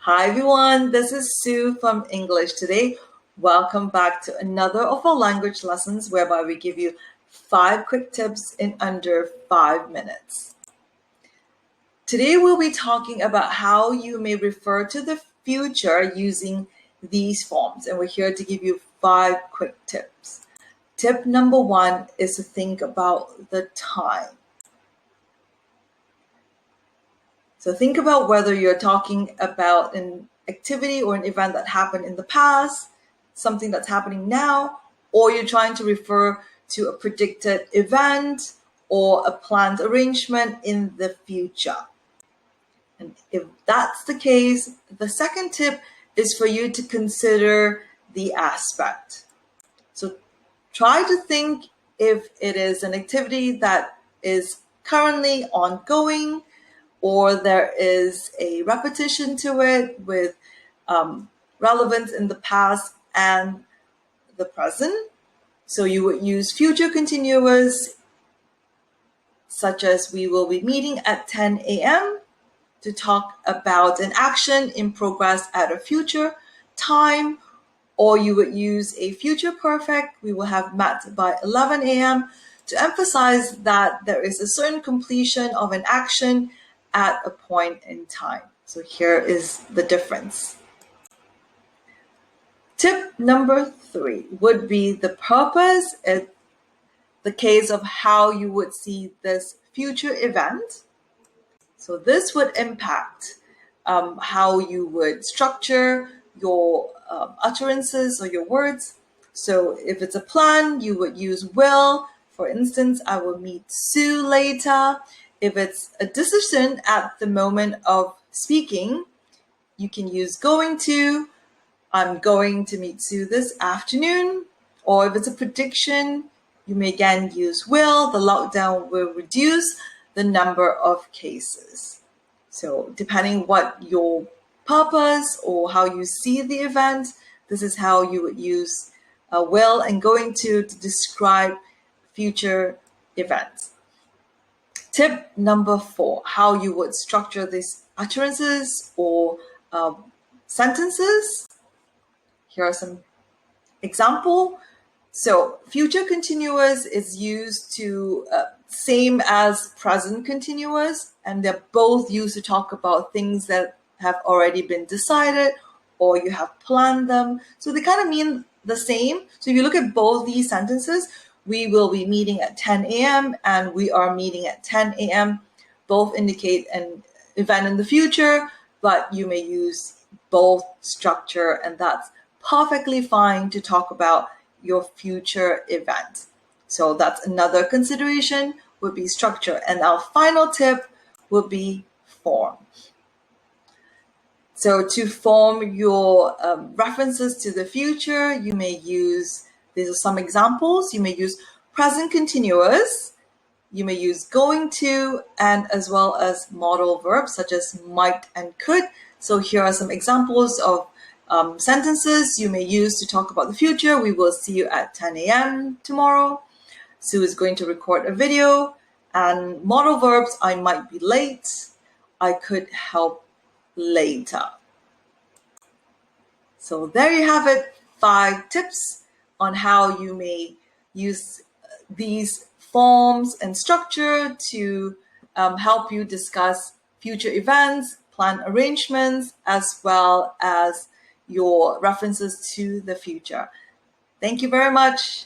Hi everyone, this is Sue from English Today. Welcome back to another of our language lessons whereby we give you 5 quick tips in under 5 minutes. Today we'll be talking about how you may refer to the future using these forms, and we're here to give you 5 quick tips. Tip number 1 is to think about the time. So think about whether you're talking about an activity or an event that happened in the past, something that's happening now, or you're trying to refer to a predicted event or a planned arrangement in the future. And if that's the case, the second tip is for you to consider the aspect. So try to think if it is an activity that is currently ongoing, or there is a repetition to it with relevance in the past and the present. So you would use future continuous, such as we will be meeting at 10 a.m. to talk about an action in progress at a future time, or you would use a future perfect, we will have met by 11 a.m. to emphasize that there is a certain completion of an action at a point in time. So here is the difference. Tip number 3 would be the purpose, the case of how you would see this future event. So this would impact how you would structure your utterances or your words. So if it's a plan, you would use will. For instance, I will meet Sue later. If it's a decision at the moment of speaking, you can use going to. I'm going to meet Sue this afternoon. Or if it's a prediction, you may again use will. The lockdown will reduce the number of cases. So depending what your purpose or how you see the event, this is how you would use will and going to describe future events. Tip number 4, how you would structure these utterances or sentences. Here are some example. So future continuous is used to same as present continuous, and they're both used to talk about things that have already been decided or you have planned them. So they kind of mean the same. So if you look at both these sentences, we will be meeting at 10 a.m. and we are meeting at 10 a.m. Both indicate an event in the future, but you may use both structure, and that's perfectly fine to talk about your future event. So that's another consideration, would be structure. And our final tip would be form. So to form your references to the future, you may use, these are some examples, you may use present continuous, you may use going to, and as well as modal verbs such as might and could. So here are some examples of sentences you may use to talk about the future. We will see you at 10 a.m. tomorrow. Sue is going to record a video. And modal verbs, I might be late. I could help later. So there you have it, 5 tips on how you may use these forms and structure to help you discuss future events, plan arrangements, as well as your references to the future. Thank you very much.